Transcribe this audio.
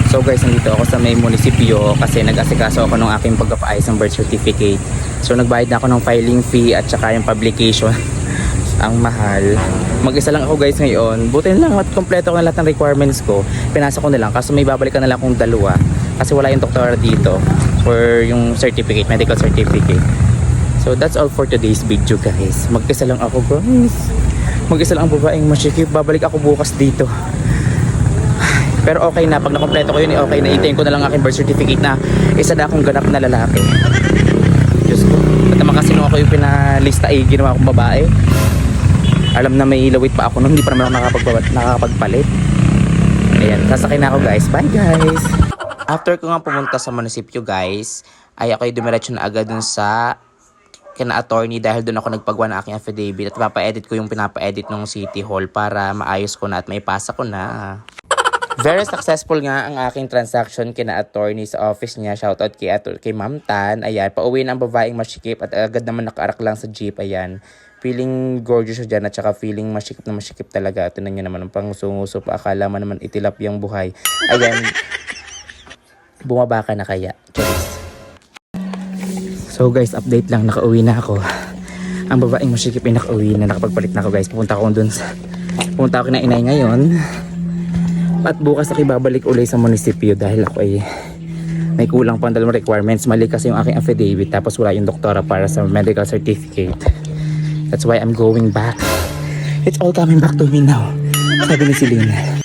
So guys, nandito ako sa may munisipyo kasi nag-asikaso ako ng aking pagpapaayos ng birth certificate. So nagbayad na ako ng filing fee at saka yung publication. Ang mahal. Mag-isa lang ako guys ngayon. Buti na lang at kompleto ko na lahat ng requirements ko. Pinasa ko na lang kaso may babalikan na lang akong dalawa. Kasi wala yung doktora dito for yung certificate, medical certificate. So that's all for today's video guys. Mag-isa lang ako guys. Mag-isa lang ang babaeng masikip. Babalik ako bukas dito. Pero okay na, pag nakompleto ko yun, okay na. Itayin ko na lang aking birth certificate na isa na akong ganap na lalaki. Diyos ko, ba't naman kasi nung ako yung pinalista ay ginawa akong babae. Alam na may lawit pa ako nung hindi pa naman ako nakakapagpalit. Ayan, sasakay na ako guys. Bye guys! After ko nga pumunta sa munisipyo guys, ay ako ay dumiretso na agad dun sa kina-attorney dahil doon ako nagpagawa ng aking affidavit at papa-edit ko yung pinapa-edit ng City Hall para maayos ko na at maipasa ko na. Very successful nga ang aking transaction kina-attorney sa office niya. Shoutout kay Ma'am Tan. Ayan, pauwi na ang babaeng masikip at agad naman nakaarak lang sa jeep. Ayan, feeling gorgeous siya dyan at saka feeling masikip na masikip talaga. Tinan nyo naman ang panguso-nguso pa. Akala mo naman itilap yung buhay. Ayan, bumaba ka na kaya. Choice. So guys, update lang. Nakauwi na ako. Ang babaeng masikip ay nakauwi na. Nakapagpalit na ako guys. Pupunta ako na inay ngayon. At bukas ako babalik ulit sa munisipyo dahil ako ay may kulang pang dalawang requirements. Mali kasi yung aking affidavit tapos wala yung doktora para sa medical certificate. That's why I'm going back. It's all coming back to me now. Sabi ni Celine.